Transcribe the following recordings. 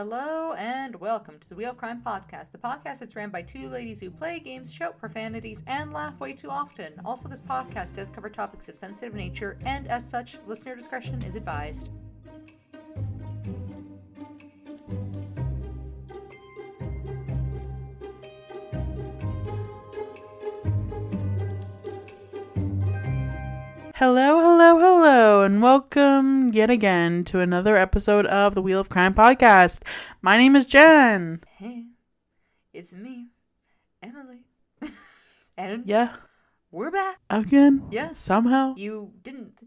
Hello and welcome to the Wheel of Crime Podcast, the podcast that's ran by two ladies who play games, shout profanities, and laugh way too often. Also, this podcast does cover topics of sensitive nature, and as such, listener discretion is advised. Hello, and welcome yet again to another episode of the Wheel of Crime Podcast. My name is Jen. Hey, it's me, Emily. And yeah, we're back again. Yeah, somehow. You didn't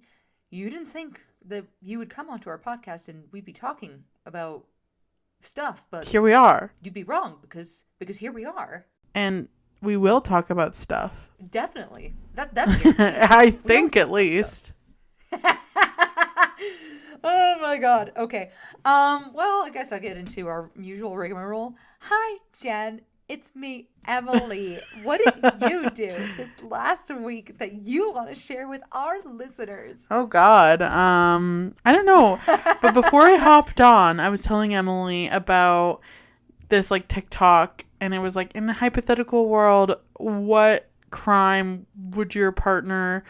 think that you would come onto our podcast and we'd be talking about stuff, but here we are. You'd be wrong because here we are. And we will talk about stuff. Definitely. That's I think at least. Oh my god. Okay. Well, I guess I'll get into our usual rigmarole. Hi, Jen. It's me, Emily. What did you do this last week that you want to share with our listeners? Oh god. I don't know. But before I hopped on, I was telling Emily about this like TikTok, and it was like, in the hypothetical world, what crime would your partner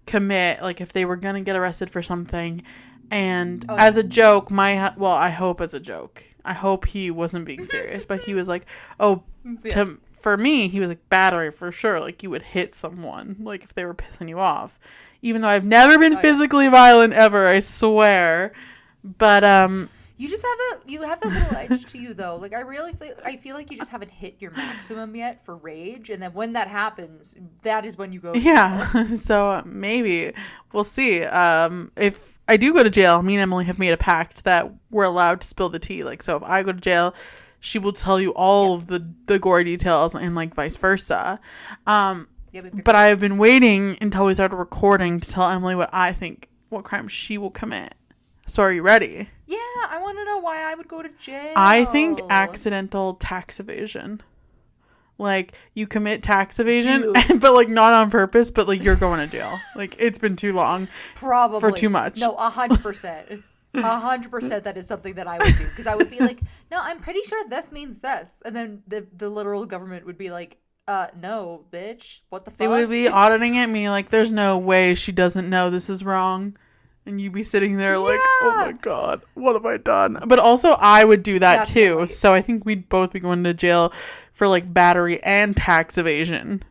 commit, like if they were gonna get arrested for something? And as a joke, I hope as a joke, I hope he wasn't being serious, but he was like, for me, he was like, battery for sure, like you would hit someone, like if they were pissing you off, even though I've never been physically violent ever, I swear. But you just have that little edge to you though. Like I feel like you just haven't hit your maximum yet for rage, and then when that happens, that is when you go to jail. So maybe we'll see. If I do go to jail, me and Emily have made a pact that we're allowed to spill the tea. Like, so if I go to jail, she will tell you all of the gory details, and like vice versa. But I've been waiting until we started recording to tell Emily what I think, what crime she will commit. So are you ready? Yeah, I want to know why I would go to jail. I think accidental tax evasion. Like, you commit tax evasion, but like not on purpose, but like you're going to jail. Like, it's been too long. Probably. For too much. No, 100%. 100% that is something that I would do. Because I would be like, no, I'm pretty sure this means this. And then the literal government would be like, no, bitch. What the fuck? They would be auditing at me like, there's no way she doesn't know this is wrong. And you'd be sitting there like, oh my god, what have I done? But also, I would do that too. So I think we'd both be going to jail for like battery and tax evasion.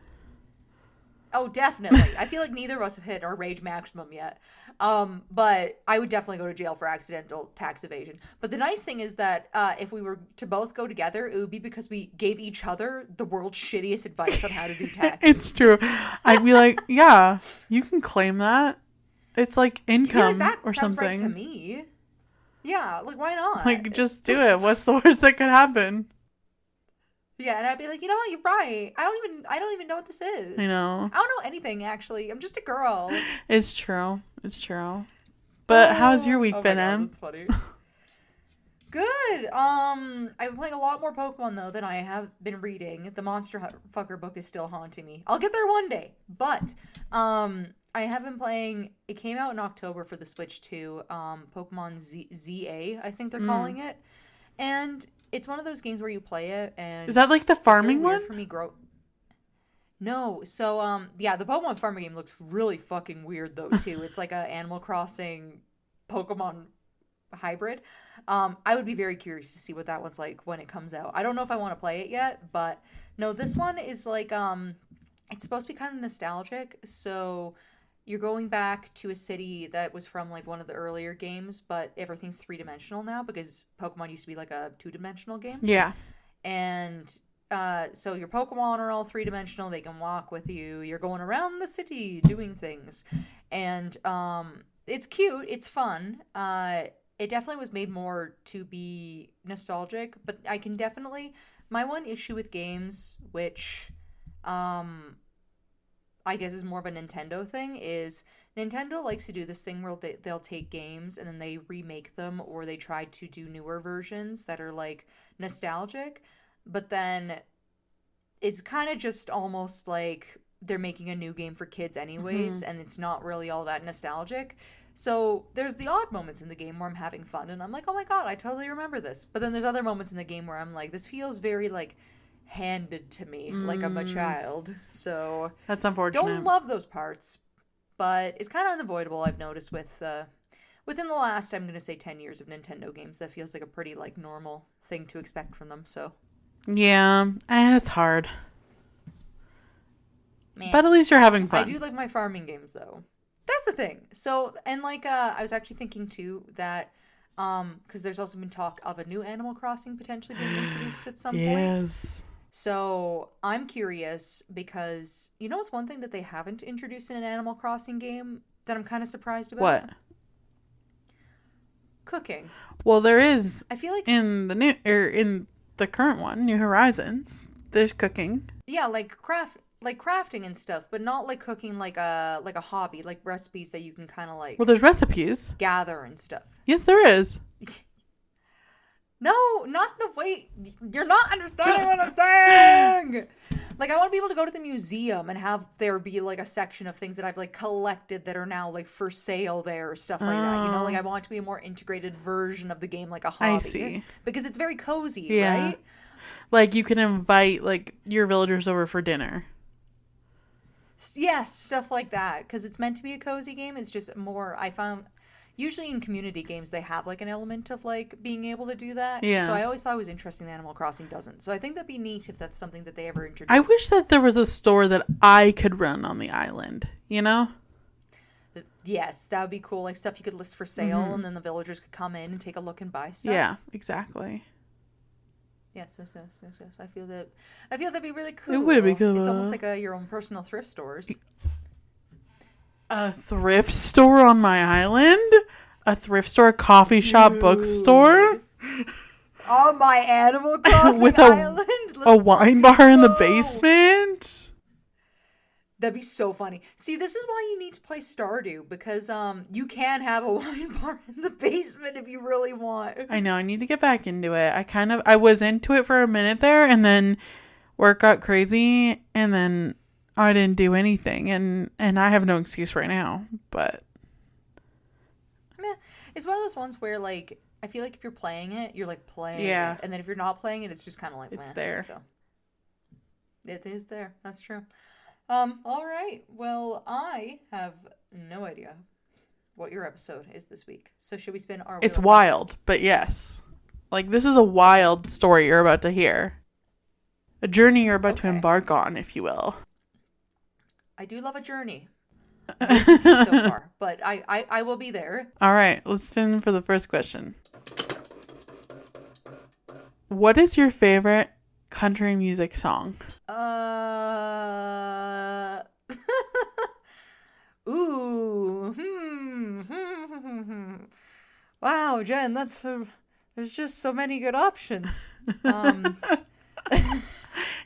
Oh, definitely. I feel like neither of us have hit our rage maximum yet. But I would definitely go to jail for accidental tax evasion. But the nice thing is that if we were to both go together, it would be because we gave each other the world's shittiest advice on how to do taxes. It's true. I'd be like, yeah, you can claim that. It's like income that or sounds something. Right to me. Yeah, like why not? Like, just do it. What's the worst that could happen? Yeah, and I'd be like, you know what, you're right. I don't even know what this is. I know. I don't know anything actually. I'm just a girl. It's true. But how's your week been, Em? That's funny. Good. I've been playing a lot more Pokemon though than I have been reading. The Monster Fucker book is still haunting me. I'll get there one day. But I have been playing. It came out in October for the Switch 2. Pokemon ZA, I think they're calling it. And it's one of those games where you play it and is that like the farming really one? For me, No, so yeah, the Pokemon farming game looks really fucking weird though too. It's like a Animal Crossing Pokemon hybrid. I would be very curious to see what that one's like when it comes out. I don't know if I want to play it yet, but no, this one is like it's supposed to be kind of nostalgic. So you're going back to a city that was from like one of the earlier games, but everything's three-dimensional now because Pokemon used to be like a two-dimensional game. Yeah. And so your Pokemon are all three-dimensional. They can walk with you. You're going around the city doing things. And it's cute. It's fun. It definitely was made more to be nostalgic, but I can definitely... My one issue with games, which I guess is more of a Nintendo thing, is Nintendo likes to do this thing where they'll take games and then they remake them, or they try to do newer versions that are like nostalgic, but then it's kind of just almost like they're making a new game for kids anyways, and it's not really all that nostalgic. So there's the odd moments in the game where I'm having fun and I'm like, oh my god, I totally remember this. But then there's other moments in the game where I'm like, this feels very like handed to me, like I'm a child. So That's unfortunate. don't love those parts, but it's kind of unavoidable. I've noticed with within the last, I'm gonna say 10 years of Nintendo games, that feels like a pretty like normal thing to expect from them. So Yeah, it's hard. man, But at least you're having I fun. do like my farming games though. That's the thing. So, and like, I was actually thinking too that, because there's also been talk of a new Animal Crossing potentially being introduced at some point. Yes. So I'm curious because you know what's one thing that they haven't introduced in an Animal Crossing game that I'm kind of surprised about? What? Cooking. Well, there is I feel like in the current one, New Horizons. There's cooking. yeah, like crafting and stuff, but not like cooking like a hobby, like recipes that you can kind of like Well, there's recipes. gather and stuff. Yes, there is. No, not the way. You're not understanding what I'm saying. Like, I want to be able to go to the museum and have there be like a section of things that I've like collected that are now like for sale there or stuff like that. You know, like I want it to be a more integrated version of the game, like a hobby. I see. Because it's very cozy, Yeah. right? Like you can invite like your villagers over for dinner. Yes, stuff like that. Because it's meant to be a cozy game. It's just more. I found. Usually in community games, they have like an element of like being able to do that. Yeah. So I always thought it was interesting that Animal Crossing doesn't. So I think that'd be neat if that's something that they ever introduce. I wish that there was a store that I could run on the island, you know? Yes, that would be cool. Like stuff you could list for sale and then the villagers could come in and take a look and buy stuff. Yeah, exactly. Yes. I feel that'd be really cool. It would be cool. It's almost like your own personal thrift stores. A thrift store on my island? A thrift store, coffee shop, bookstore? On my Animal Crossing With island? a wine bar in the basement? That'd be so funny. See, this is why you need to play Stardew, because you can have a wine bar in the basement if you really want. I know, I need to get back into it. I was into it for a minute there, and then work got crazy, and then I didn't do anything, and I have no excuse right now, but It's one of those ones where, like, I feel like if you're playing it, you're, like, playing Yeah. it. And then if you're not playing it, it's just kind of like, It's meh. there. So, it is there. That's true. All right. Well, I have no idea what your episode is this week. So should we spin our it's wheel of wild, questions? but yes. Like, this is a wild story you're about to hear. A journey you're about to Okay. embark on, if you will. I do love a journey. So far. But I will be there. All right, let's spin for the first question. What is your favorite country music song? Ooh. Wow, Jen, there's just so many good options.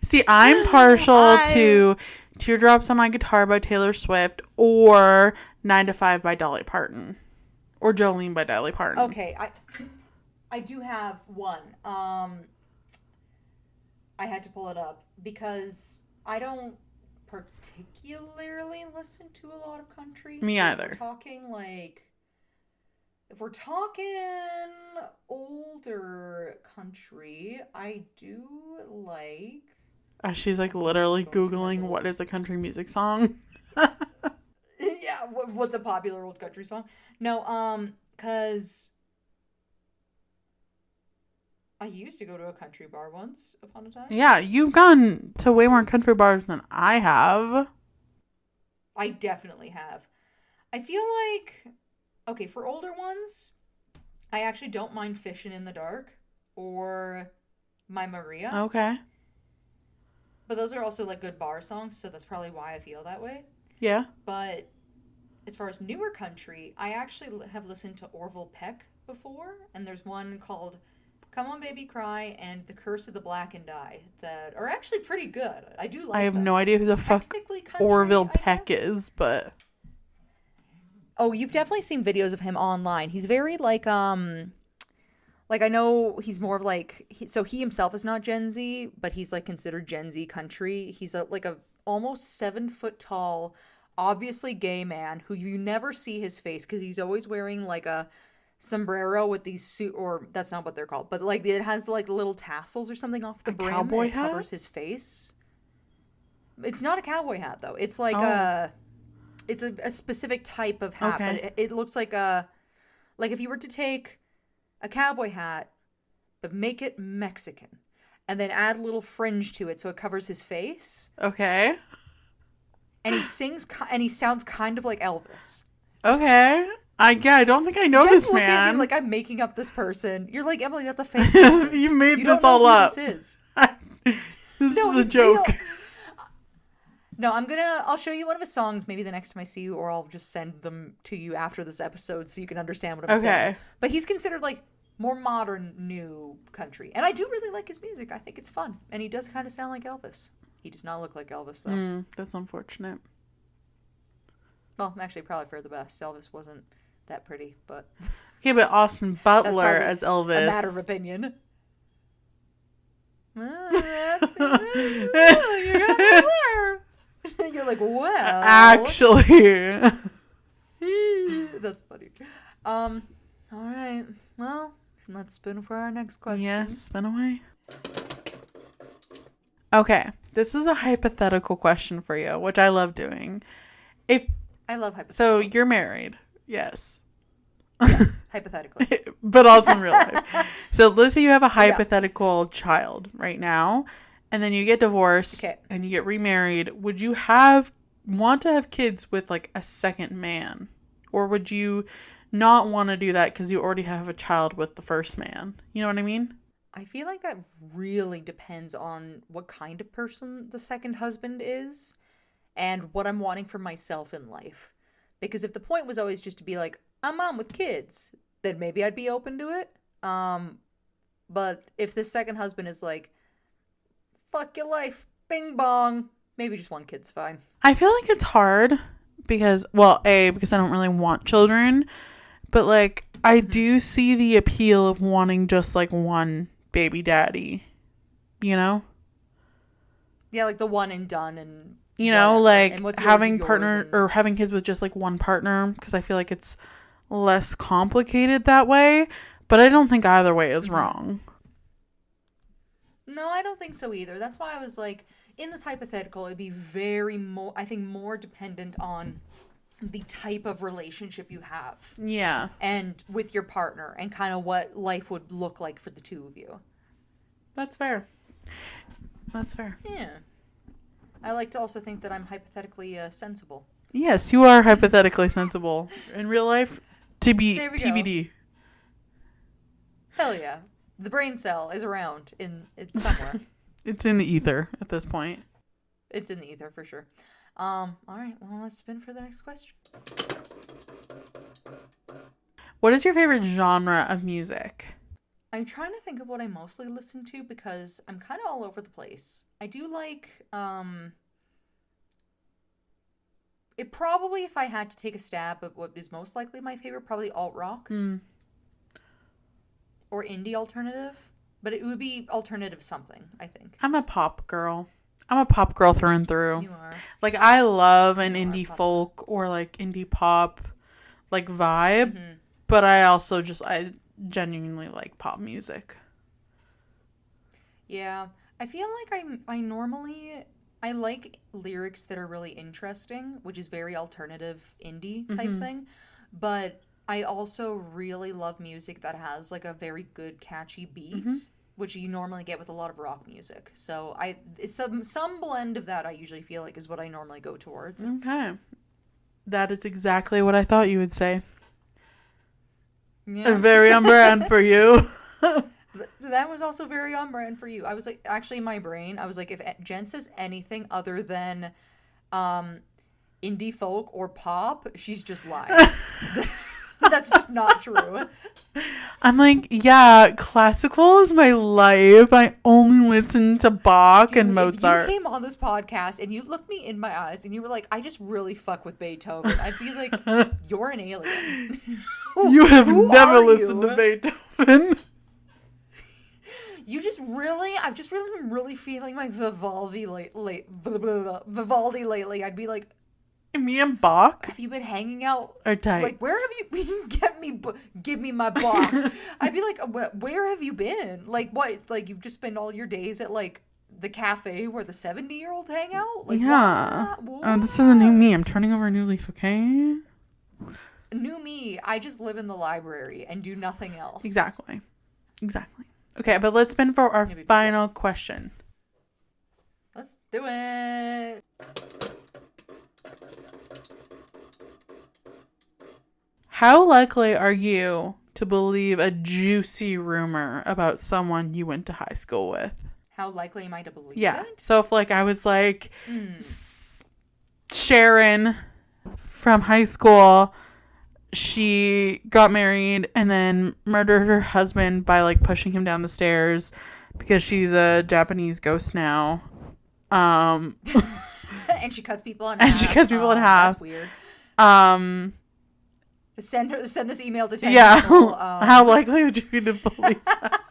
See, I'm partial I- to Teardrops on My Guitar by Taylor Swift or 9 to 5 by Dolly Parton. Or Jolene by Dolly Parton. Okay, I do have one. I had to pull it up because I don't particularly listen to a lot of country. Me so either. If we're talking older country, I do like. She's like literally Googling what is a country music song. Yeah, what's a popular old country song? No, cause I used to go to a country bar once upon a time. Yeah, you've gone to way more country bars than I have. I definitely have. I feel like, okay, for older ones, I actually don't mind Fishing in the Dark or My Maria. Okay. But those are also like good bar songs, so that's probably why I feel that way. Yeah. But as far as newer country, I actually have listened to Orville Peck before, and there's one called Come On Baby Cry and The Curse of the Blackened Eye that are actually pretty good. I do like I have them. no idea who the fuck Technically country, Orville I Peck guess. is, but Oh, you've definitely seen videos of him online. He's very like I know he's more of like so he himself is not Gen Z, but he's like considered Gen Z country. He's like a almost 7 foot tall obviously gay man who you never see his face because he's always wearing like a sombrero with these suit, or that's not what they're called, but like it has like little tassels or something off the brim cowboy and it hat? covers his face. It's not a cowboy hat though. It's like it's a specific type of hat, Okay. but it looks like a, like if you were to take a cowboy hat but make it Mexican and then add a little fringe to it so it covers his face. Okay. And he sings and he sounds kind of like Elvis. Okay. I don't think I know Jen's this looking at man. me like I'm making up this person. You're like, Emily, that's a fake person. You made You this don't know all who up. This is. This No, is a he's joke. real. No, I'll show you one of his songs maybe the next time I see you, or I'll just send them to you after this episode so you can understand what I'm saying. But he's considered like more modern new country. And I do really like his music. I think it's fun. And he does kind of sound like Elvis. He does not look like Elvis though. That's unfortunate. Well, actually probably for the best. Elvis wasn't that pretty, but Okay, but Austin Butler as Elvis. a matter of opinion. You're like, well. Actually. That's funny. All right. Well, let's spin for our next question. Yes, spin away. Okay, this is a hypothetical question for you, which I love doing. I love hypotheticals. So you're married, yes. Yes, hypothetically. But also in real life. So let's say you have a hypothetical child right now, and then you get divorced and you get remarried. Would you want to have kids with like a second man? Or would you not want to do that because you already have a child with the first man? You know what I mean? I feel like that really depends on what kind of person the second husband is and what I'm wanting for myself in life. Because if the point was always just to be like, I'm mom with kids, then maybe I'd be open to it. But if the second husband is like, fuck your life, bing bong, maybe just one kid's fine. I feel like it's hard because, well, because I don't really want children, but like I do see the appeal of wanting just like one baby daddy, you know? Yeah, like the one and done and you know, like having partner or having kids with just like one partner, because I feel like it's less complicated that way, but I don't think either way is wrong. No, I don't think so either. That's why I was like, in this hypothetical, it'd be more dependent on the type of relationship you have. Yeah. And with your partner and kind of what life would look like for the two of you. That's fair. That's fair. Yeah. I like to also think that I'm hypothetically sensible. Yes, you are hypothetically sensible. In real life, TBD. Hell yeah. The brain cell is around it's somewhere. It's in the ether at this point. It's in the ether for sure. All right, well, let's spin for the next question. What is your favorite genre of music? I'm trying to think of what I mostly listen to because I'm kind of all over the place. I do like, it probably, if I had to take a stab at what is most likely my favorite, probably alt-rock. Or indie alternative. But it would be alternative something, I think. I'm a pop girl. I'm a pop girl through and through. You are. Like, I love an indie folk or, like, indie pop, like, vibe. Mm-hmm. But I genuinely like pop music. Yeah. I feel like I like lyrics that are really interesting, which is very alternative indie type thing. But I also really love music that has, like, a very good, catchy beat. Which you normally get with a lot of rock music. So some blend of that I usually feel like is what I normally go towards. Okay. That is exactly what I thought you would say. Yeah. Very on brand for you. That was also very on brand for you. I was like, actually in my brain, I was like, if Jen says anything other than indie folk or pop, she's just lying. That's just not true. I'm like, yeah, classical is my life. I only listen to Bach and Mozart. If you came on this podcast and you looked me in my eyes and you were like, I just really fuck with Beethoven, I'd be like, you're an alien. You have never listened to Beethoven. I've just really been really feeling my Vivaldi lately. I'd be like, me and Bach have you been hanging out? are tight. Like, where have you been? Give me my Bach. I'd be like, where have you been? Like, what? Like, you've just spent all your days at, like, the cafe where the 70-year-olds hang out? Like, yeah. what? This is a new me. I'm turning over a new leaf, okay? New me, I just live in the library and do nothing else. Exactly. Okay, but let's spin for our final question. Let's do it. How likely are you to believe a juicy rumor about someone you went to high school with? How likely am I to believe it? So if, like, I was like, Sharon from high school, she got married and then murdered her husband by, like, pushing him down the stairs because she's a Japanese ghost now. And she cuts people in half. That's weird. Send this email to 10 people. How likely would you be to believe that?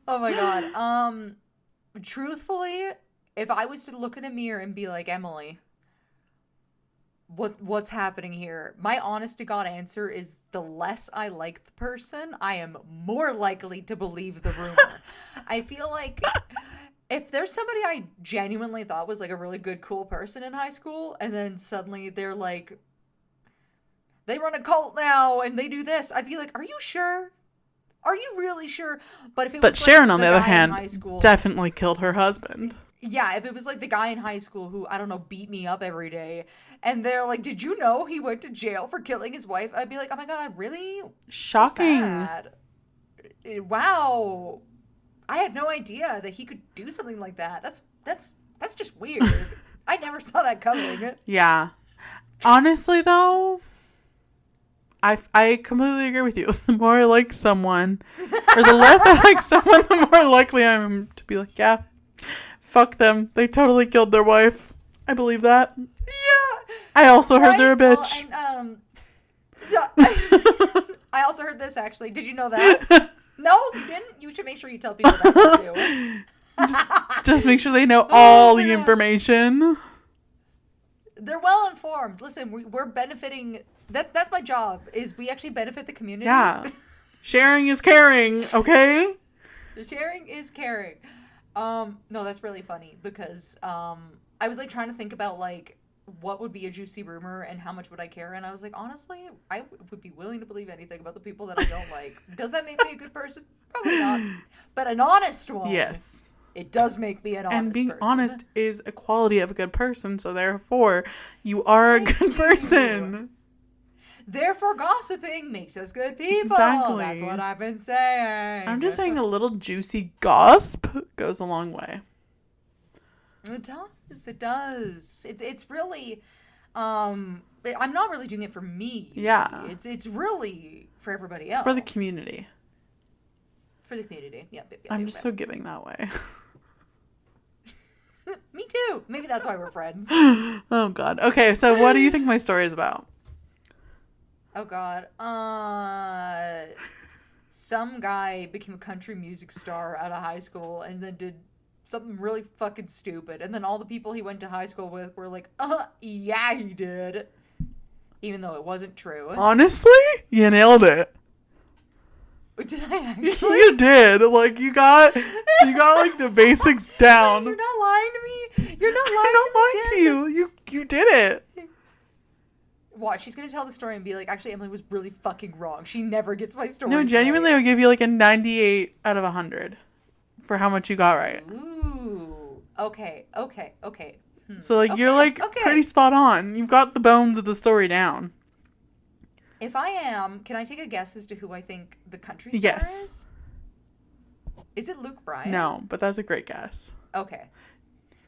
Oh my god. Truthfully, if I was to look in a mirror and be like, Emily, what's happening here? My honest to God answer is the less I like the person, I am more likely to believe the rumor. I feel like if there's somebody I genuinely thought was like a really good, cool person in high school, and then suddenly they're like, they run a cult now and they do this, I'd be like, are you sure? Are you really sure? But if it was Sharon, like on the other hand, definitely killed her husband. Yeah, if it was like the guy in high school who, I don't know, beat me up every day, and they're like, did you know he went to jail for killing his wife? I'd be like, oh my god, really? Shocking. So sad. Wow. I had no idea that he could do something like that. That's just weird. I never saw that coming. Yeah. Honestly, though, I completely agree with you. The more I like someone, or the less I like someone, the more likely I am to be like, yeah, fuck them. They totally killed their wife. I believe that. Yeah. I also heard they're a bitch. Well, and, I also heard this, actually. Did you know that? No, you didn't? You should make sure you tell people that too. Just make sure they know all the information. They're well informed. Listen, we're benefiting. That's my job, is we actually benefit the community. Yeah. Sharing is caring, okay? Sharing is caring. No, that's really funny because I was like trying to think about like what would be a juicy rumor and how much would I care, and I was like, honestly, I would be willing to believe anything about the people that I don't like. Does that make me a good person? Probably not. But an honest one. Yes. It does make me an honest person. And being honest is a quality of a good person, so therefore you are a good person. Therefore, gossiping makes us good people. Exactly. That's what I've been saying. I'm just saying a little juicy gossip goes a long way. It does. It does. It's really, I'm not really doing it for me. Yeah. See. It's really for everybody else. It's for the community. For the community. Yep. I'm just so giving that way. Me too. Maybe that's why we're friends. Oh, God. Okay, so what do you think my story is about? Oh, God. Some guy became a country music star out of high school and then did something really fucking stupid. And then all the people he went to high school with were like, yeah, he did. Even though it wasn't true. Honestly, you nailed it. Did I actually? You did. Like, you got like the basics down. You're not lying to me. You're not lying I don't like you. You did it. Watch, she's gonna tell the story and be like, actually, Emily was really fucking wrong. She never gets my story. No, genuinely, right. I would give you like a 98 out of 100 for how much you got right. Ooh. Okay. So, like, you're like pretty spot on. You've got the bones of the story down. If I am, can I take a guess as to who I think the country star is? Is it Luke Bryan? No, but that's a great guess. Okay.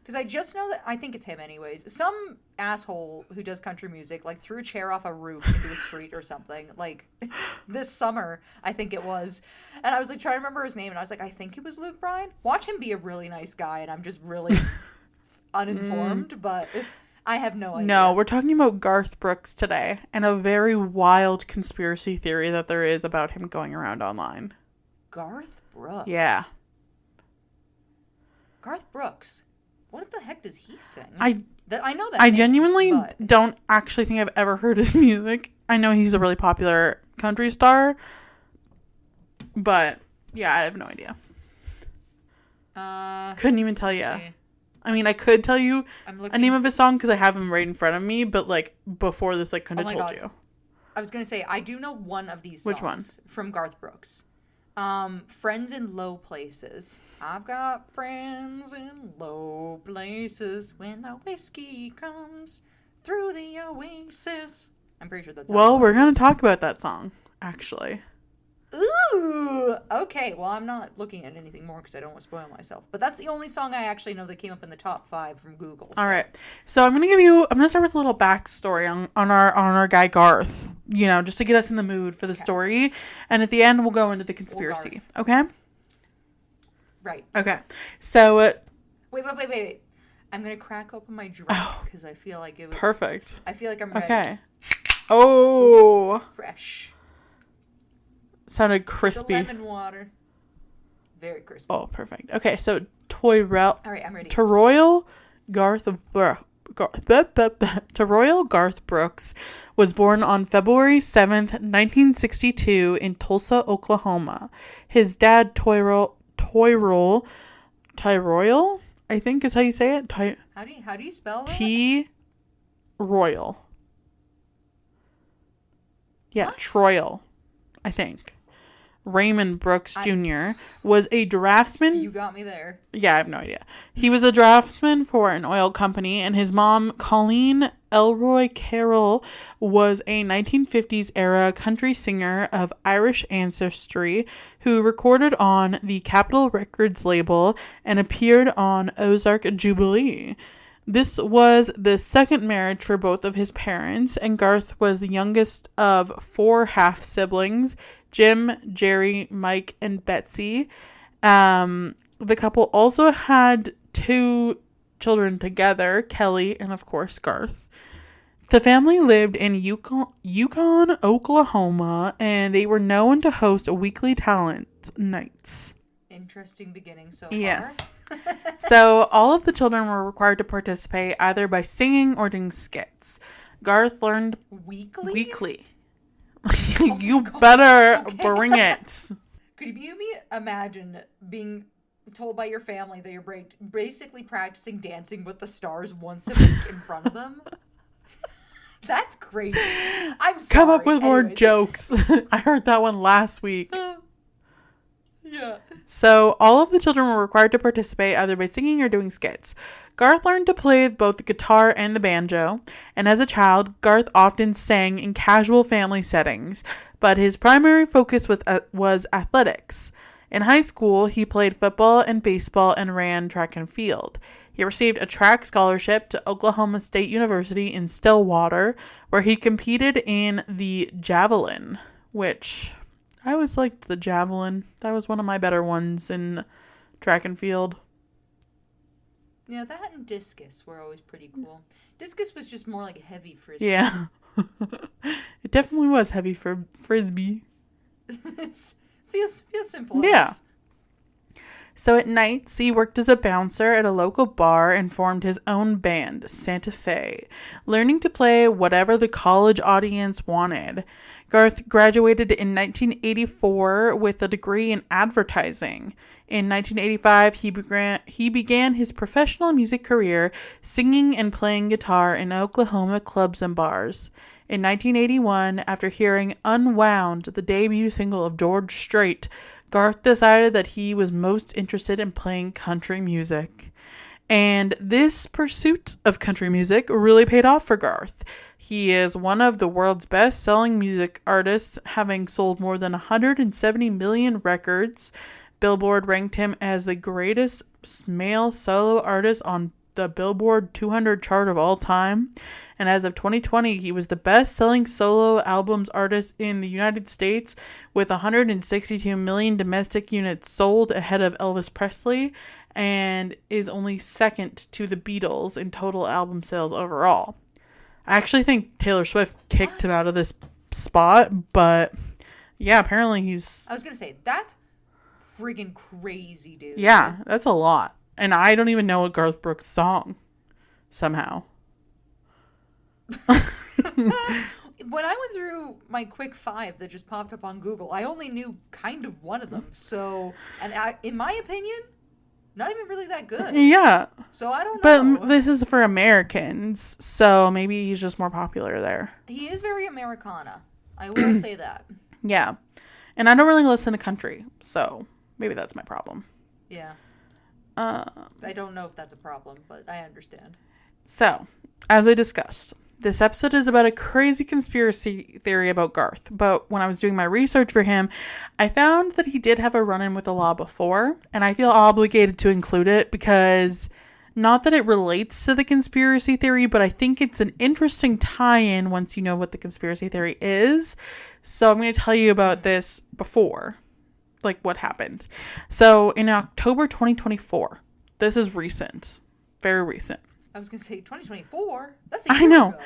Because I just know that I think it's him anyways. Some asshole who does country music, like, threw a chair off a roof into a street or something. Like, this summer, I think it was. And I was, like, trying to remember his name, and I was like, I think it was Luke Bryan. Watch him be a really nice guy, and I'm just really uninformed, but I have no idea. No, we're talking about Garth Brooks today, and a very wild conspiracy theory that there is about him going around online. Garth Brooks? Yeah. Garth Brooks. What the heck does he sing? I know that. I name, genuinely but... don't actually think I've ever heard his music. I know he's a really popular country star, but yeah, I have no idea. Couldn't even tell you. I mean, I could tell you a name of a song because I have him right in front of me, but like before this, like, kind of told you. I was gonna say I do know one of these songs. Which one? From Garth Brooks. Friends in Low Places. I've got friends in low places when the whiskey comes through the oasis. I'm pretty sure that's. Well, we're gonna talk about that song actually. Ooh, okay. Well, I'm not looking at anything more because I don't want to spoil myself. But that's the only song I actually know that came up in the top 5 from Google. So. All right. So I'm gonna start with a little backstory on our guy Garth. You know, just to get us in the mood for the story, and at the end we'll go into the conspiracy. Okay. Right. Okay. So. Wait. I'm gonna crack open my drink because I feel like it would. Perfect. I feel like I'm ready. Okay. Oh. Fresh. Sounded crispy. The lemon water. Very crispy. Oh, perfect. Okay, so All right, I'm ready. Toroyal Garth Brooks was born on February 7th, 1962 in Tulsa, Oklahoma. His dad, Tyrol, I think is how you say it. How do you spell that? T-Royal. Yeah, What? Troyal, I think. Raymond Brooks Jr. was a draftsman. You got me there. Yeah, I have no idea. He was a draftsman for an oil company, and his mom, Colleen Elroy Carroll, was a 1950s era country singer of Irish ancestry who recorded on the Capitol Records label and appeared on Ozark Jubilee. This was the second marriage for both of his parents, and Garth was the youngest of 4 half-siblings, Jim, Jerry, Mike, and Betsy. The couple also had 2 children together, Kelly and, of course, Garth. The family lived in Yukon, Oklahoma, and they were known to host weekly talent nights. Interesting beginning so far. Yes. So all of the children were required to participate either by singing or doing skits. Garth learned weekly. You better bring it. Could you imagine being told by your family that you're basically practicing Dancing with the Stars once a week in front of them? That's crazy. I'm sorry. Come up with more jokes. I heard that one last week. Yeah. So all of the children were required to participate either by singing or doing skits. Garth learned to play both the guitar and the banjo, and as a child, Garth often sang in casual family settings, but his primary focus was athletics. In high school, he played football and baseball and ran track and field. He received a track scholarship to Oklahoma State University in Stillwater, where he competed in the javelin, which I always liked the javelin. That was one of my better ones in track and field. Yeah, that and discus were always pretty cool. Discus was just more like a heavy frisbee. Yeah. It definitely was heavy for frisbee. feels simple. Yeah. Enough. So at nights, he worked as a bouncer at a local bar and formed his own band, Santa Fe, learning to play whatever the college audience wanted. Garth graduated in 1984 with a degree in advertising. In 1985, he began his professional music career singing and playing guitar in Oklahoma clubs and bars. In 1981, after hearing Unwound, the debut single of George Strait, Garth decided that he was most interested in playing country music. And this pursuit of country music really paid off for Garth. He is one of the world's best-selling music artists, having sold more than 170 million records. Billboard ranked him as the greatest male solo artist on the Billboard 200 chart of all time. And as of 2020, he was the best-selling solo albums artist in the United States with 162 million domestic units sold, ahead of Elvis Presley, and is only second to the Beatles in total album sales overall. I actually think Taylor Swift kicked him out of this spot, but yeah, apparently he's... I was going to say, that's friggin' crazy, dude. Yeah, that's a lot. And I don't even know a Garth Brooks song somehow. When I went through my quick 5 that just popped up on Google, I only knew kind of one of them. So, and in my opinion, not even really that good. Yeah. So I don't know. But this is for Americans, so maybe he's just more popular there. He is very Americana. I will say that. Yeah. And I don't really listen to country, so maybe that's my problem. Yeah. I don't know if that's a problem, but I understand. So, as I discussed, this episode is about a crazy conspiracy theory about Garth. But when I was doing my research for him, I found that he did have a run-in with the law before, and I feel obligated to include it because not that it relates to the conspiracy theory, but I think it's an interesting tie-in once you know what the conspiracy theory is. So I'm going to tell you about this before, like what happened. So in October 2024, this is recent, very recent. I was going to say 2024? That's a year I know. ago.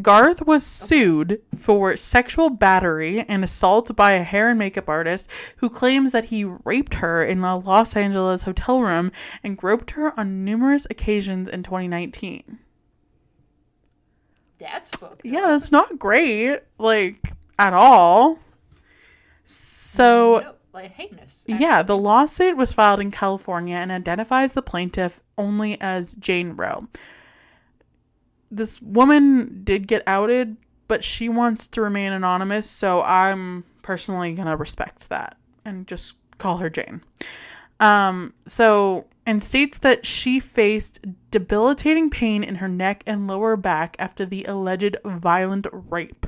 Garth was sued for sexual battery and assault by a hair and makeup artist who claims that he raped her in a Los Angeles hotel room and groped her on numerous occasions in 2019. That's fucked up. Yeah, that's not great, like, at all. So, no, like heinous. yeah, the lawsuit was filed in California and identifies the plaintiff only as Jane Roe. This woman did get outed, but she wants to remain anonymous, so I'm personally gonna respect that and just call her Jane. And states that she faced debilitating pain in her neck and lower back after the alleged violent rape.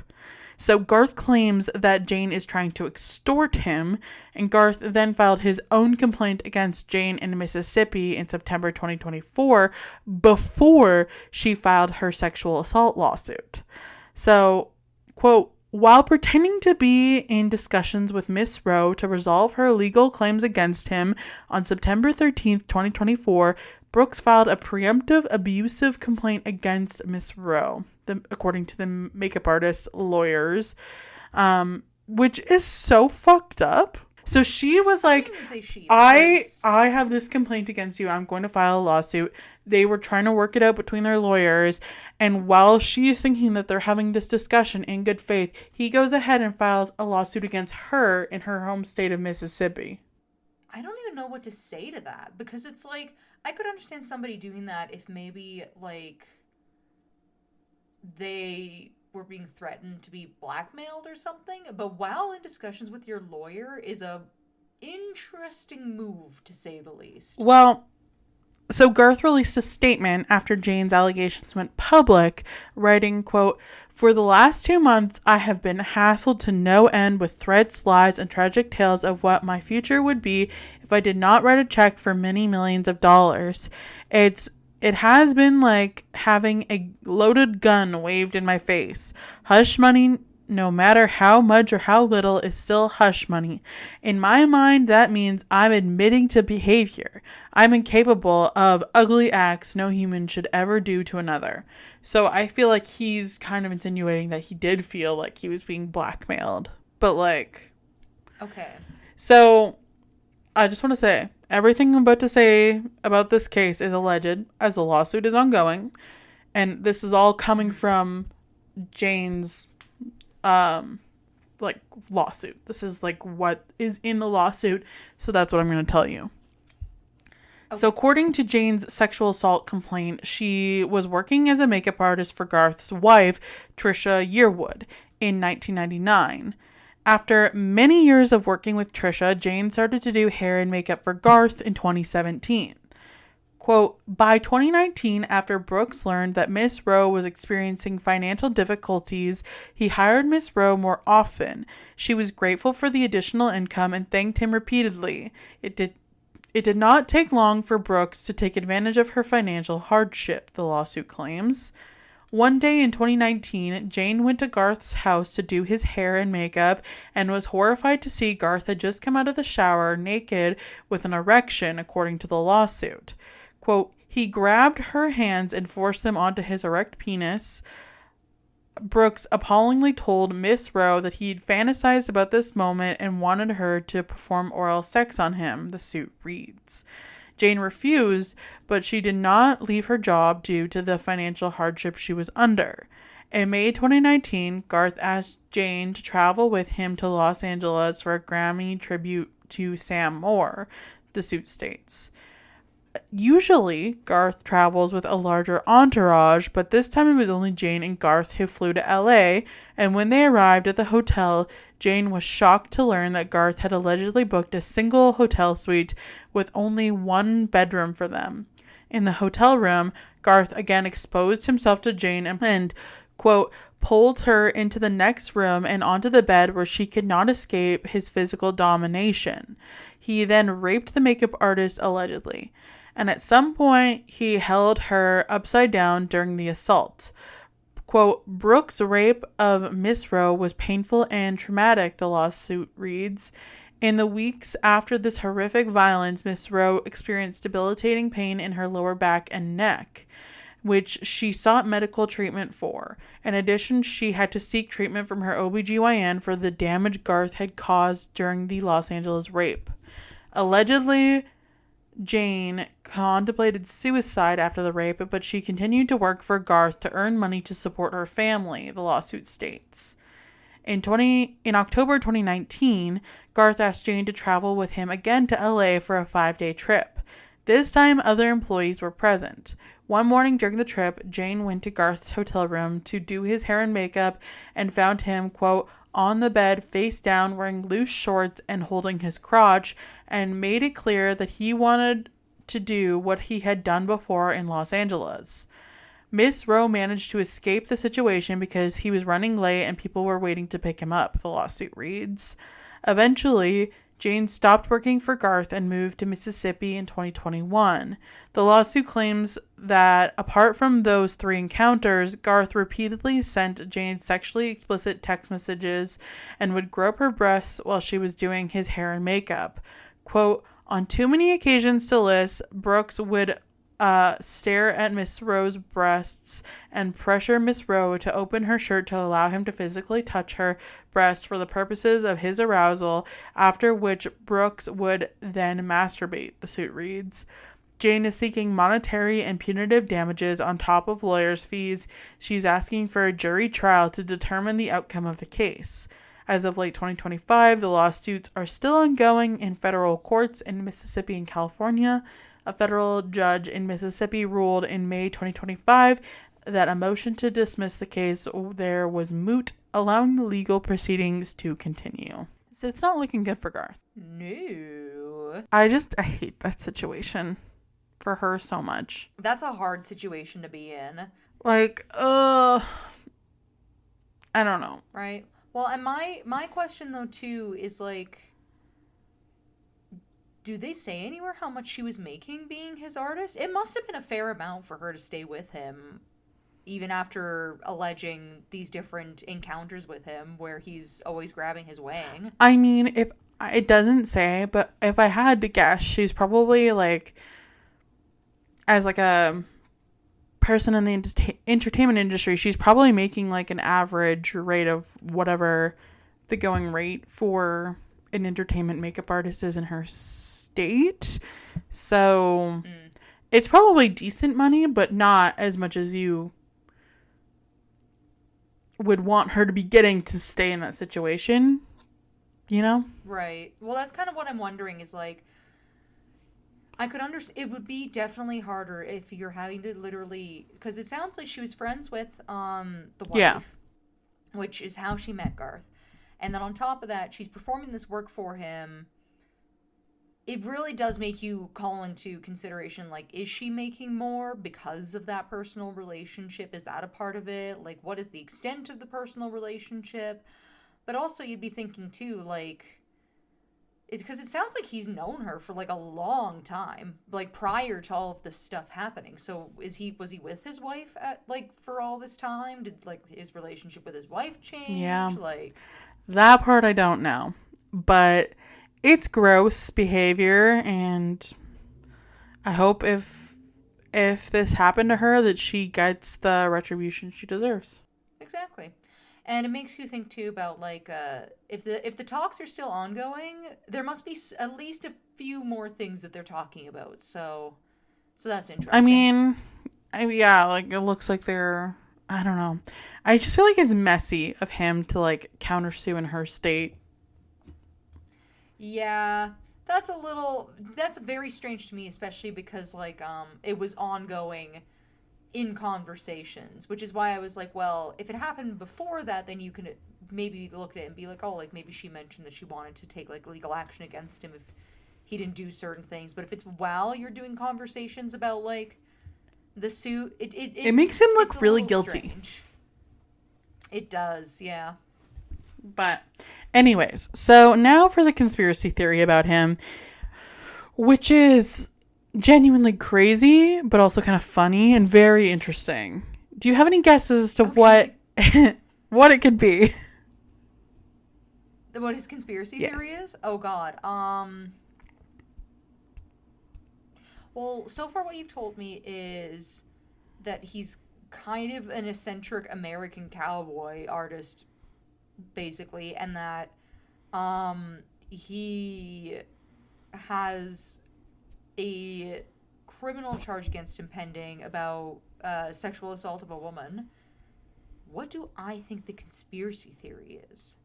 So Garth claims that Jane is trying to extort him, and Garth then filed his own complaint against Jane in Mississippi in September 2024 before she filed her sexual assault lawsuit. So, quote, while pretending to be in discussions with Miss Roe to resolve her legal claims against him on September 13th, 2024, Brooks filed a preemptive abusive complaint against Miss Roe, according to the makeup artist's lawyers, which is so fucked up. So she was like, I have this complaint against you. I'm going to file a lawsuit. They were trying to work it out between their lawyers. And while she's thinking that they're having this discussion in good faith, he goes ahead and files a lawsuit against her in her home state of Mississippi. I don't even know what to say to that, because it's like, I could understand somebody doing that if maybe, like, they were being threatened to be blackmailed or something, but while in discussions with your lawyer is a interesting move, to say the least. Well, so Garth released a statement after Jane's allegations went public, writing, quote, "For the last 2 months, I have been hassled to no end with threats, lies, and tragic tales of what my future would be if I did not write a check for many millions of dollars. It has been like having a loaded gun waved in my face. Hush money, no matter how much or how little, is still hush money. In my mind, that means I'm admitting to behavior. I'm incapable of ugly acts no human should ever do to another." So I feel like he's kind of insinuating that he did feel like he was being blackmailed. But like... Okay. So I just want to say, everything I'm about to say about this case is alleged, as the lawsuit is ongoing. And this is all coming from Jane's like lawsuit. This is like what is in the lawsuit, so that's what I'm going to tell you. Okay. So according to Jane's sexual assault complaint, she was working as a makeup artist for Garth's wife, Trisha Yearwood, in 1999. After many years of working with Trisha, Jane started to do hair and makeup for Garth in 2017. Quote, "By 2019, after Brooks learned that Miss Roe was experiencing financial difficulties, he hired Miss Roe more often. She was grateful for the additional income and thanked him repeatedly. It did not take long for Brooks to take advantage of her financial hardship," the lawsuit claims. One day in 2019, Jane went to Garth's house to do his hair and makeup and was horrified to see Garth had just come out of the shower naked with an erection, according to the lawsuit. Quote, "He grabbed her hands and forced them onto his erect penis." Brooks appallingly told Miss Roe that he'd fantasized about this moment and wanted her to perform oral sex on him, the suit reads. Jane refused, but she did not leave her job due to the financial hardship she was under. In May 2019, Garth asked Jane to travel with him to Los Angeles for a Grammy tribute to Sam Moore, the suit states. Usually, Garth travels with a larger entourage, but this time it was only Jane and Garth who flew to LA, and when they arrived at the hotel, Jane was shocked to learn that Garth had allegedly booked a single hotel suite with only one bedroom for them. In the hotel room, Garth again exposed himself to Jane and quote, pulled her into the next room and onto the bed where she could not escape his physical domination. He then raped the makeup artist allegedly. And at some point, he held her upside down during the assault. Quote, Brooks' rape of Miss Rowe was painful and traumatic, the lawsuit reads. In the weeks after this horrific violence, Miss Rowe experienced debilitating pain in her lower back and neck, which she sought medical treatment for. In addition, she had to seek treatment from her OBGYN for the damage Garth had caused during the Los Angeles rape. Allegedly, Jane contemplated suicide after the rape, but she continued to work for Garth to earn money to support her family, the lawsuit states. In October 2019, Garth asked Jane to travel with him again to LA for a 5-day trip. This time, other employees were present. One morning during the trip, Jane went to Garth's hotel room to do his hair and makeup and found him, quote, on the bed, face down, wearing loose shorts and holding his crotch, and made it clear that he wanted to do what he had done before in Los Angeles. Miss Rowe managed to escape the situation because he was running late and people were waiting to pick him up, the lawsuit reads. Eventually, Jane stopped working for Garth and moved to Mississippi in 2021. The lawsuit claims that, apart from those 3 encounters, Garth repeatedly sent Jane sexually explicit text messages and would grope her breasts while she was doing his hair and makeup. Quote, on too many occasions to list, Brooks would stare at Miss Rowe's breasts and pressure Miss Rowe to open her shirt to allow him to physically touch her breast for the purposes of his arousal, after which Brooks would then masturbate, the suit reads. Jane is seeking monetary and punitive damages on top of lawyers' fees. She's asking for a jury trial to determine the outcome of the case. As of late 2025, the lawsuits are still ongoing in federal courts in Mississippi and California. A federal judge in Mississippi ruled in May 2025 that a motion to dismiss the case there was moot, allowing the legal proceedings to continue. So it's not looking good for Garth. No. I hate that situation for her so much. That's a hard situation to be in. Like, I don't know. Right? Well, and my question, though, too, is, like, do they say anywhere how much she was making being his artist? It must have been a fair amount for her to stay with him, even after alleging these different encounters with him where he's always grabbing his wang. I mean, if it doesn't say, but if I had to guess, she's probably, like, as, like, a person in the entertainment industry, she's probably making, like, an average rate of whatever the going rate for an entertainment makeup artist is in her state. So it's probably decent money, but not as much as you would want her to be getting to stay in that situation, you know? Right. Well, that's kind of what I'm wondering is, like, I could understand. It would be definitely harder if you're having to literally, because it sounds like she was friends with the wife, which is how she met Garth. And then on top of that, she's performing this work for him. It really does make you call into consideration, like, is she making more because of that personal relationship? Is that a part of it? Like, what is the extent of the personal relationship? But also you'd be thinking, too, like, it's because it sounds like he's known her for, like, a long time, like, prior to all of this stuff happening. So was he with his wife at, like, for all this time? Did, like, his relationship with his wife change? Yeah. Like, that part I don't know. But it's gross behavior, and I hope if this happened to her that she gets the retribution she deserves. Exactly. And it makes you think too about like if the talks are still ongoing, there must be at least a few more things that they're talking about. So that's interesting. I mean, yeah, like it looks like they're, I don't know. I just feel like it's messy of him to like countersue in her state. Yeah, that's very strange to me, especially because like it was ongoing in conversations, which is why I was like, well, if it happened before that, then you can maybe look at it and be like, oh, like maybe she mentioned that she wanted to take like legal action against him if he didn't do certain things. But if it's while you're doing conversations about like the suit, it makes him look really guilty. Strange. It does, yeah. But anyways, so now for the conspiracy theory about him, which is genuinely crazy, but also kind of funny and very interesting. Do you have any guesses as to what it could be? What his conspiracy theory is? Oh God. Well, so far what you've told me is that he's kind of an eccentric American cowboy artist, basically, and that he has a criminal charge against him pending about sexual assault of a woman. What do I think the conspiracy theory is?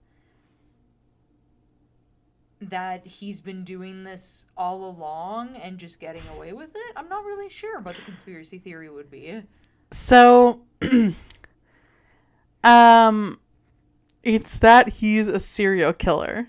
That he's been doing this all along and just getting away with it? I'm not really sure what the conspiracy theory would be. So, it's that he's a serial killer.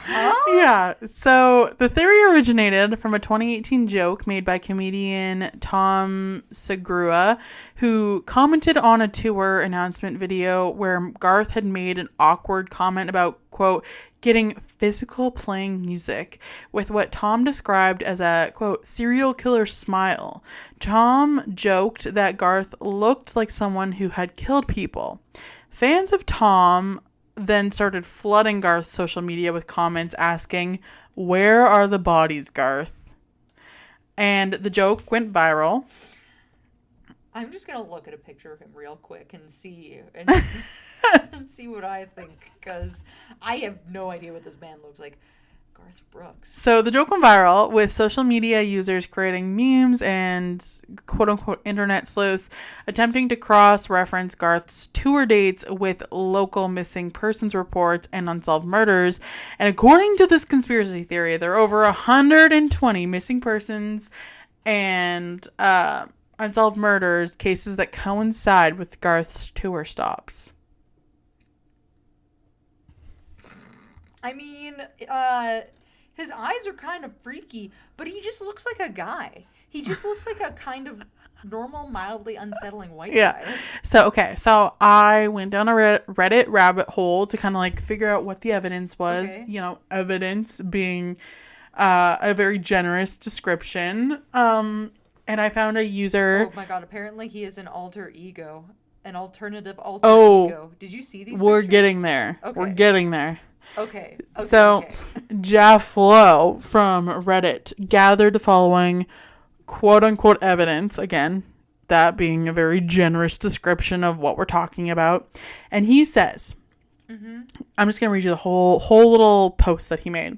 Huh? Yeah, so the theory originated from a 2018 joke made by comedian Tom Segura, who commented on a tour announcement video where Garth had made an awkward comment about, quote, getting physical playing music with what Tom described as a, quote, serial killer smile. Tom joked that Garth looked like someone who had killed people. Fans of Tom then started flooding Garth's social media with comments asking, "Where are the bodies, Garth?" And the joke went viral. I'm just gonna look at a picture of him real quick and see and see what I think, because I have no idea what this man looks like. Garth Brooks. So the joke went viral, with social media users creating memes and quote-unquote internet sleuths attempting to cross-reference Garth's tour dates with local missing persons reports and unsolved murders. And according to this conspiracy theory, there are over 120 missing persons and unsolved murders cases that coincide with Garth's tour stops. I mean, his eyes are kind of freaky, but he just looks like a guy. He just looks like a kind of normal, mildly unsettling white guy. So I went down a Reddit rabbit hole to kind of like figure out what the evidence was. Okay. You know, evidence being a very generous description. And I found a user. Oh my God! Apparently, he is an alter ego, an alternative alter ego. Did you see these? We're pictures? Getting there. Okay. We're getting there. Okay. So, Jeff Lowe from Reddit gathered the following quote-unquote evidence. Again, that being a very generous description of what we're talking about. And he says, I'm just going to read you the whole little post that he made.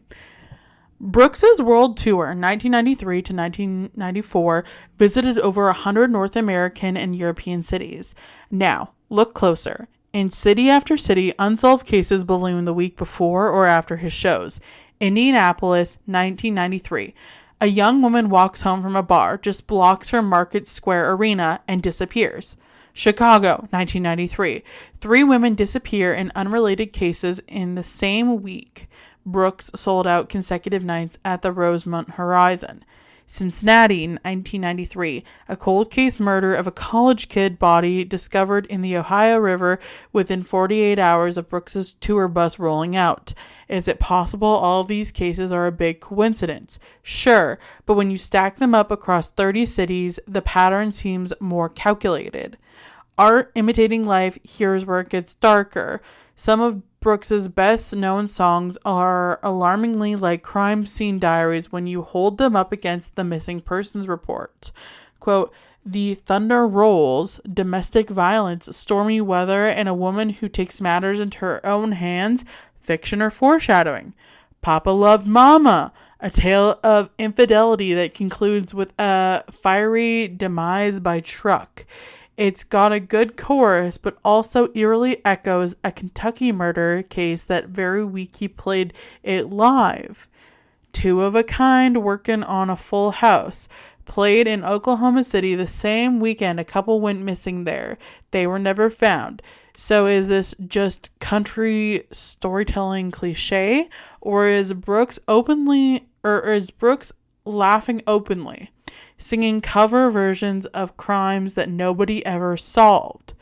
Brooks's world tour, 1993 to 1994, visited over 100 North American and European cities. Now, look closer. In city after city, unsolved cases balloon the week before or after his shows. Indianapolis, 1993. A young woman walks home from a bar just blocks from Market Square Arena and disappears. Chicago, 1993. 3 women disappear in unrelated cases in the same week. Brooks sold out consecutive nights at the Rosemont Horizon. Cincinnati, 1993. A cold case murder of a college kid body discovered in the Ohio River within 48 hours of Brooks's tour bus rolling out. Is it possible all of these cases are a big coincidence? Sure, but when you stack them up across 30 cities, the pattern seems more calculated. Art imitating life, here's where it gets darker. Some of Brooks's best-known songs are alarmingly like crime scene diaries when you hold them up against the missing persons report. Quote, "The thunder rolls, domestic violence, stormy weather, and a woman who takes matters into her own hands, fiction or foreshadowing. Papa loved Mama, a tale of infidelity that concludes with a fiery demise by truck. It's got a good chorus, but also eerily echoes a Kentucky murder case that very week he played it live. Two of a kind working on a full house. Played in Oklahoma City the same weekend a couple went missing there. They were never found. So is this just country storytelling cliche, or is Brooks laughing openly, singing cover versions of crimes that nobody ever solved?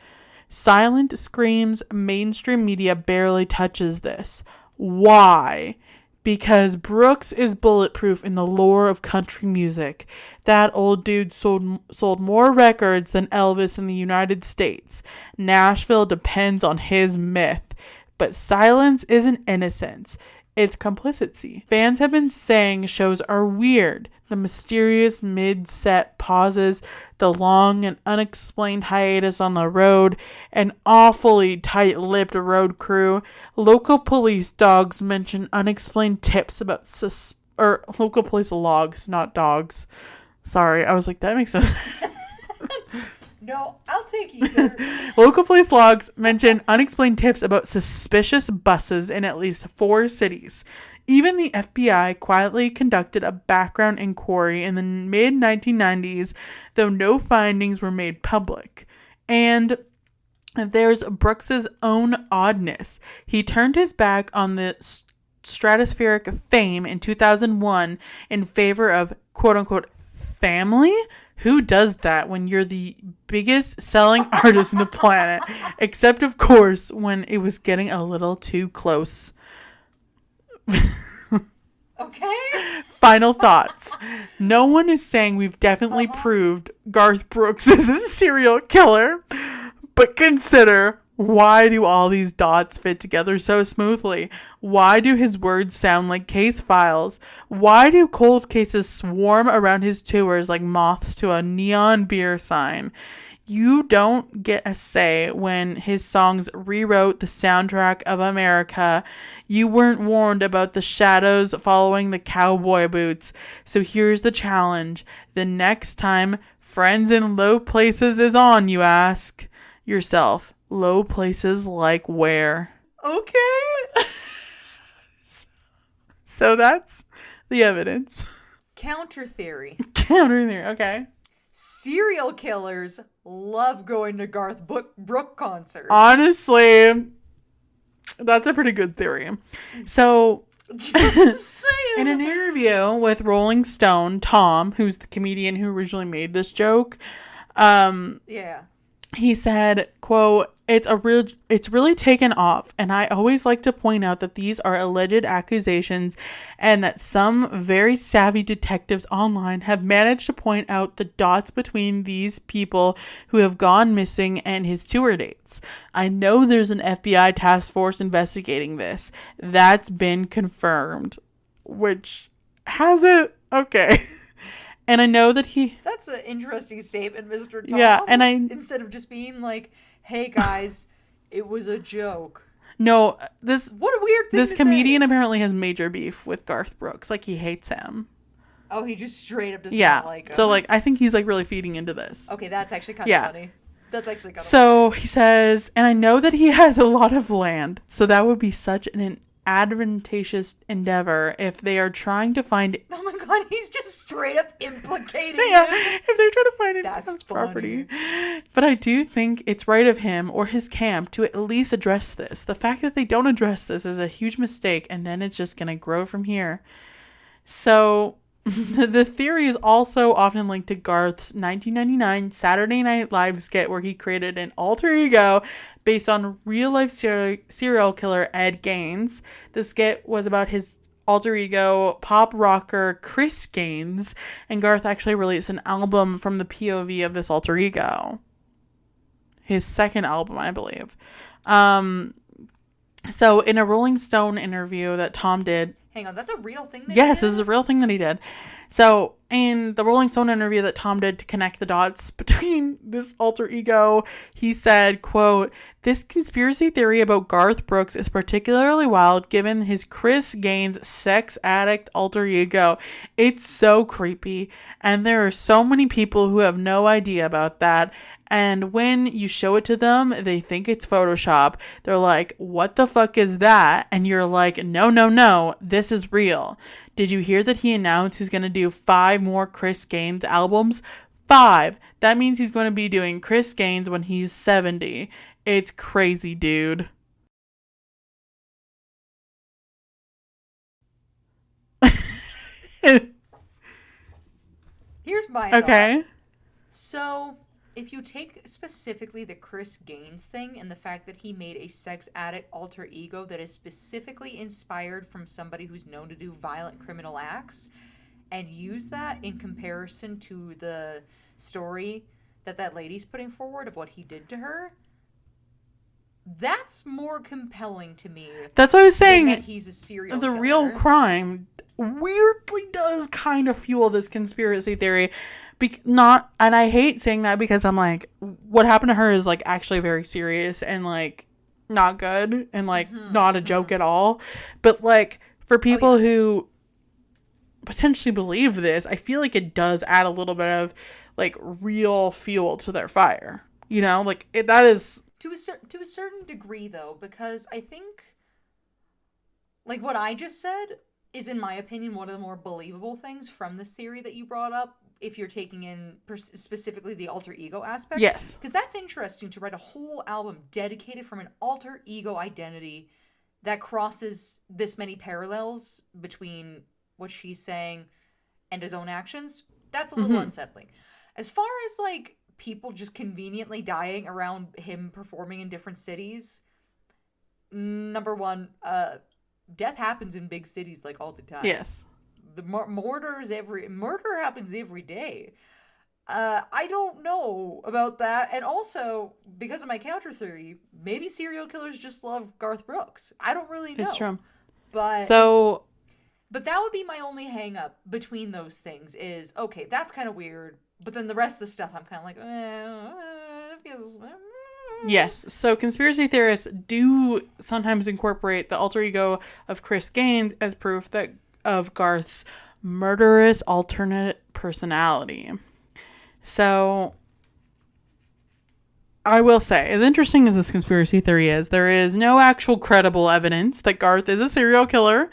Silent screams, mainstream media barely touches this. Why? Because Brooks is bulletproof in the lore of country music. That old dude sold more records than Elvis in the United States. Nashville depends on his myth. But silence isn't innocence. It's complicity. Fans have been saying shows are weird. The mysterious mid-set pauses, the long and unexplained hiatus on the road, an awfully tight-lipped road crew. Local police dogs mention unexplained tips about local police logs, not dogs. Sorry, I was like, that makes no sense. No, I'll take either. Local police logs mention unexplained tips about suspicious buses in at least 4 cities. Even the FBI quietly conducted a background inquiry in the mid-1990s, though no findings were made public. And there's Brooks's own oddness. He turned his back on the stratospheric fame in 2001 in favor of quote-unquote family. Who does that when you're the biggest selling artist in the planet? Except, of course, when it was getting a little too close. Okay. Final thoughts. No one is saying we've definitely proved Garth Brooks is a serial killer. But consider, why do all these dots fit together so smoothly? Why do his words sound like case files? Why do cold cases swarm around his tours like moths to a neon beer sign? You don't get a say when his songs rewrote the soundtrack of America. You weren't warned about the shadows following the cowboy boots. So here's the challenge. The next time Friends in Low Places is on, you ask yourself, low places like where? Okay. So that's the evidence. Counter theory. Okay. Serial killers love going to Garth Brooks concerts. Honestly, that's a pretty good theory. So, in an interview with Rolling Stone, Tom, who's the comedian who originally made this joke, he said, quote, it's really taken off, and I always like to point out that these are alleged accusations and that some very savvy detectives online have managed to point out the dots between these people who have gone missing and his tour dates. I know there's an FBI task force investigating this. That's been confirmed. Which, has it? Okay. And I know that That's an interesting statement, Mr. Tom. Yeah, and instead of just being like, hey guys, it was a joke. No, what a weird thing this to comedian say. apparently has major beef with Garth Brooks. Like, he hates him. Oh, he just straight up does not like him. So, like, I think he's, like, really feeding into this. Okay, that's actually kind of funny. That's actually kind of So, he says, and I know that he has a lot of land, so that would be such an advantageous endeavor if they are trying to find... Oh my god, he's just straight up implicating him. If they're trying to find That's property. But I do think it's right of him or his camp to at least address this. The fact that they don't address this is a huge mistake, and then it's just going to grow from here. So... The theory is also often linked to Garth's 1999 Saturday Night Live skit where he created an alter ego based on real-life serial killer Ed Gaines. The skit was about his alter ego, pop rocker Chris Gaines, and Garth actually released an album from the POV of this alter ego. His second album, I believe. So in a Rolling Stone interview that Tom did, Hang on, that's a real thing that he yes, did? this is a real thing that he did. So in the Rolling Stone interview that Tom did to connect the dots between this alter ego, he said, quote, "This conspiracy theory about Garth Brooks is particularly wild given his Chris Gaines sex addict alter ego. It's so creepy. And there are so many people who have no idea about that. And when you show it to them, they think it's Photoshop. They're like, what the fuck is that? And you're like, no, this is real. Did you hear that he announced he's going to do 5 more Chris Gaines albums? 5. That means he's going to be doing Chris Gaines when he's 70. It's crazy, dude." Here's my thought. Okay. So, if you take specifically the Chris Gaines thing and the fact that he made a sex addict alter ego that is specifically inspired from somebody who's known to do violent criminal acts, and use that in comparison to the story that lady's putting forward of what he did to her, that's more compelling to me. That's what I was saying. That he's a serial the killer. real crime weirdly does kind of fuel this conspiracy theory. And I hate saying that because I'm like, what happened to her is like actually very serious and like not good and like not a joke at all. But like for people who potentially believe this, I feel like it does add a little bit of like real fuel to their fire. You know, like that is to a certain degree though, because I think like what I just said is, in my opinion, one of the more believable things from this theory that you brought up, if you're taking in specifically the alter ego aspect. Yes. Because that's interesting to write a whole album dedicated from an alter ego identity that crosses this many parallels between what she's saying and his own actions. That's a little unsettling. As far as, like, people just conveniently dying around him performing in different cities, number one, death happens in big cities like all the time. Yes. The murder happens every day. I don't know about that. And also, because of my counter theory, maybe serial killers just love Garth Brooks. I don't really know. It's true. But that would be my only hang up between those things is, okay, that's kind of weird. But then the rest of the stuff, I'm kind of like, it feels... Yes, so conspiracy theorists do sometimes incorporate the alter ego of Chris Gaines as proof of Garth's murderous alternate personality. So, I will say, as interesting as this conspiracy theory is, there is no actual credible evidence that Garth is a serial killer,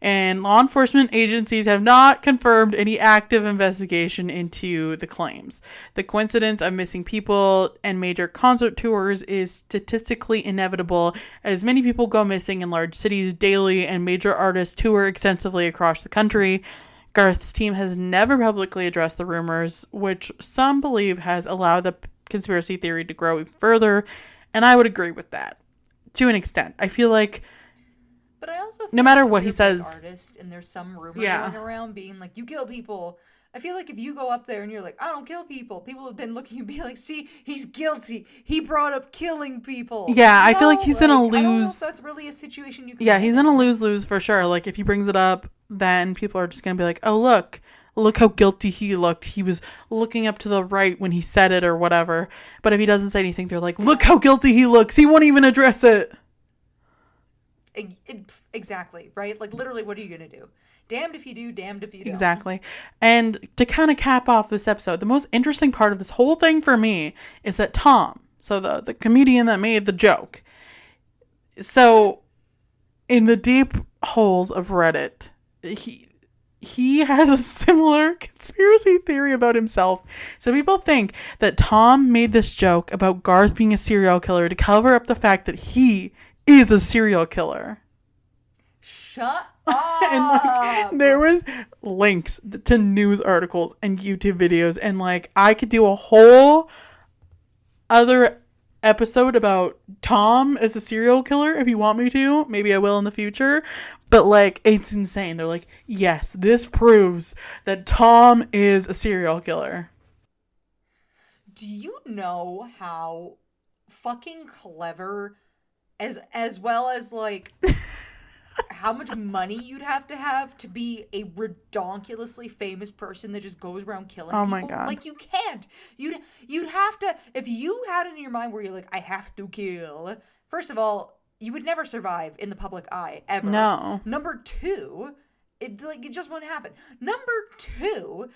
and law enforcement agencies have not confirmed any active investigation into the claims. The coincidence of missing people and major concert tours is statistically inevitable, as many people go missing in large cities daily and major artists tour extensively across the country. Garth's team has never publicly addressed the rumors, which some believe has allowed the conspiracy theory to grow further, and I would agree with that to an extent. I feel like but I also feel no matter like what he says, artist, and there's some rumor going around being like, you kill people. I feel like if you go up there and you're like, I don't kill people, people have been looking and be like, see, he's guilty. He brought up killing people. Yeah, I feel like he's gonna lose. I don't know if that's really a situation you can. Yeah, he's gonna lose for sure. Like if he brings it up, then people are just gonna be like, oh look how guilty he looked. He was looking up to the right when he said it or whatever. But if he doesn't say anything, they're like, look how guilty he looks. He won't even address it. Exactly, right? Like, literally, what are you going to do? Damned if you do, damned if you don't. Exactly. And to kind of cap off this episode, the most interesting part of this whole thing for me is that Tom, so the comedian that made the joke, so in the deep holes of Reddit, he has a similar conspiracy theory about himself. So people think that Tom made this joke about Garth being a serial killer to cover up the fact that he is a serial killer. Shut up. And like there was links to news articles and YouTube videos, and like I could do a whole other episode about Tom as a serial killer if you want me to. Maybe I will in the future. But like it's insane. They're like, yes, this proves that Tom is a serial killer. Do you know how fucking clever as well as like how much money you'd have to be a redonkulously famous person that just goes around killing Oh people. my God. Like, you can't. You'd have to, if you had it in your mind where you're like, I have to kill. First of all, you would never survive in the public eye ever. No. Number two, it just wouldn't happen. Number two,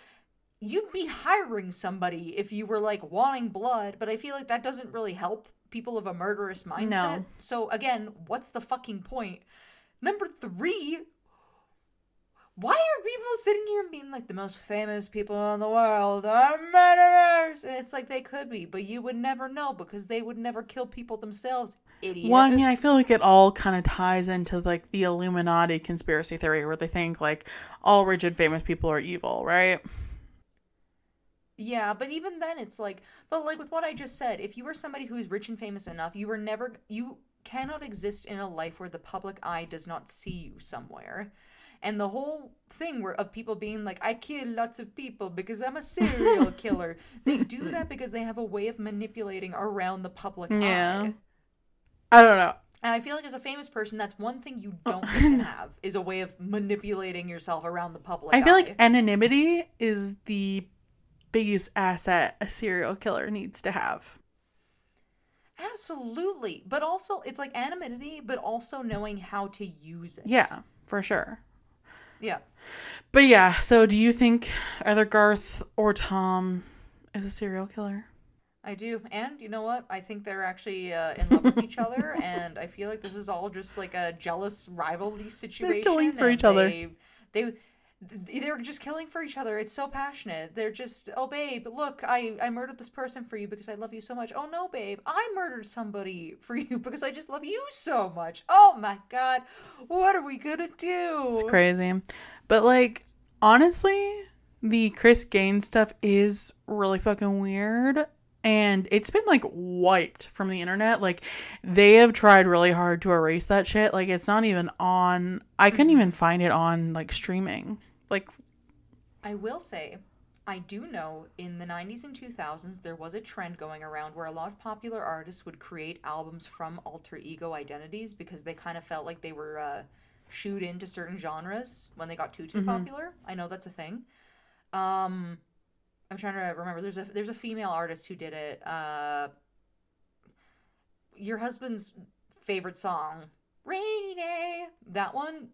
you'd be hiring somebody if you were like wanting blood, but I feel like that doesn't really help people of a murderous mindset. No. So again, what's the fucking point? Number three, why are people sitting here and being like, the most famous people in the world are murderers? And it's like, they could be, but you would never know because they would never kill people themselves, idiot. Well, I mean, I feel like it all kind of ties into like the Illuminati conspiracy theory where they think like all rich and famous people are evil, right? Yeah, but even then it's like, but like with what I just said, if you were somebody who is rich and famous enough, you cannot exist in a life where the public eye does not see you somewhere. And the whole thing of people being like, I kill lots of people because I'm a serial killer. They do that because they have a way of manipulating around the public eye. I don't know. And I feel like as a famous person, that's one thing you don't get to have, is a way of manipulating yourself around the public eye. I feel like anonymity is the biggest asset a serial killer needs to have. Absolutely. But also, it's like anonymity, but also knowing how to use it. Yeah, for sure. Yeah. But yeah, so do you think either Garth or Tom is a serial killer? I do. And you know what? I think they're actually in love with each other. And I feel like this is all just like a jealous rivalry situation. They're killing for each other. They're just killing for each other. It's so passionate. They're just, oh, babe, look, I murdered this person for you because I love you so much. Oh, no, babe, I murdered somebody for you because I just love you so much. Oh, my God. What are we going to do? It's crazy. But, like, honestly, the Chris Gaines stuff is really fucking weird. And it's been, like, wiped from the internet. Like, they have tried really hard to erase that shit. Like, it's not even on... I couldn't even find it on, like, streaming. Like... I will say, I do know in the 90s and 2000s, there was a trend going around where a lot of popular artists would create albums from alter ego identities because they kind of felt like they were shooed into certain genres when they got too popular. I know that's a thing. I'm trying to remember. There's a female artist who did it. Your husband's favorite song, "Rainy Day." That one,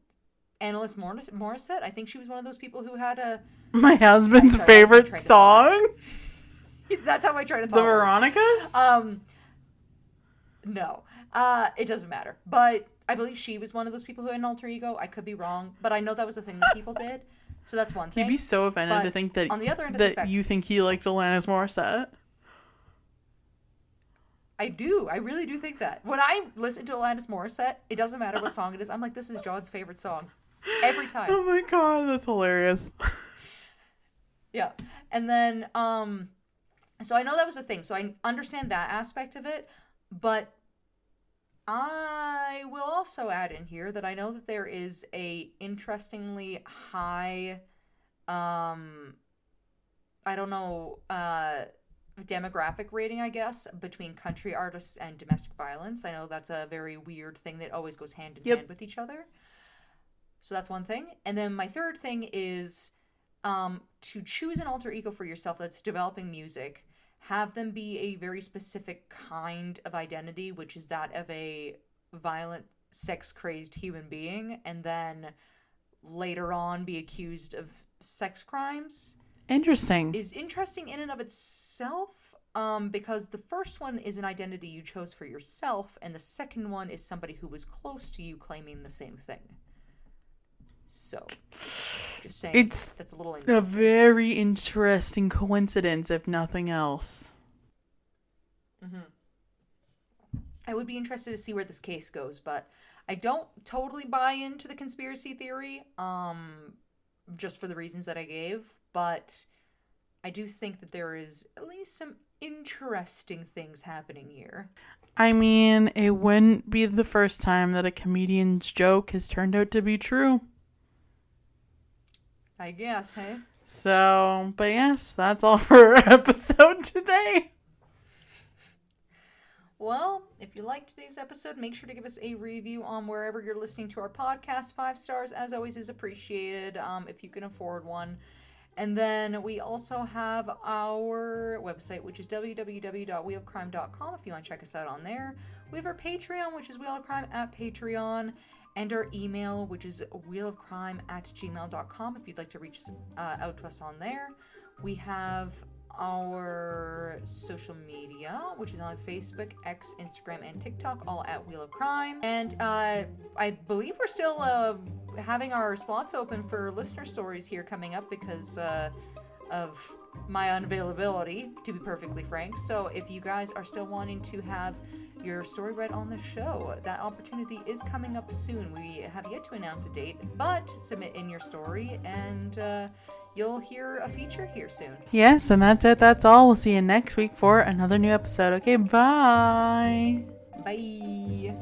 Annalise Morissette. I think she was one of those people who had my husband's favorite song. That's how I try to thought. The Veronicas. No. It doesn't matter. But I believe she was one of those people who had an alter ego. I could be wrong, but I know that was a thing that people did. So that's one thing. He'd be so offended to think that on the other end of that you think he likes Alanis Morissette. I do. I really do think that. When I listen to Alanis Morissette, it doesn't matter what song it is. I'm like, this is John's favorite song. Every time. Oh my God, that's hilarious. Yeah. And then, so I know that was a thing. So I understand that aspect of it. But I will also add in here that I know that there is a interestingly high, I don't know, demographic rating, I guess, between country artists and domestic violence. I know that's a very weird thing that always goes hand in hand with each other. So that's one thing. And then my third thing is to choose an alter ego for yourself that's developing music. Have them be a very specific kind of identity, which is that of a violent, sex-crazed human being, and then later on be accused of sex crimes. Interesting. Is interesting in and of itself, because the first one is an identity you chose for yourself, and the second one is somebody who was close to you claiming the same thing. So, just saying, that's a little interesting. A very interesting coincidence, if nothing else. I would be interested to see where this case goes, but I don't totally buy into the conspiracy theory, just for the reasons that I gave, but I do think that there is at least some interesting things happening here. I mean, it wouldn't be the first time that a comedian's joke has turned out to be true. I guess, hey? So, but yes, that's all for our episode today. Well, if you liked today's episode, make sure to give us a review on wherever you're listening to our podcast. 5 stars, as always, is appreciated if you can afford one. And then we also have our website, which is www.wheelofcrime.com if you want to check us out on there. We have our Patreon, which is wheelofcrime at Patreon. And our email, which is wheelofcrime@gmail.com if you'd like to reach out to us on there. We have our social media, which is on Facebook, X, Instagram, and TikTok, all at Wheel of Crime. And I believe we're still having our slots open for listener stories here coming up because of my unavailability, to be perfectly frank. So if you guys are still wanting to have your story read on the show, that opportunity is coming up soon. We have yet to announce a date, but submit in your story and you'll hear a feature here soon. Yes, and that's it. That's all. We'll see you next week for another new episode. Okay, bye. Bye.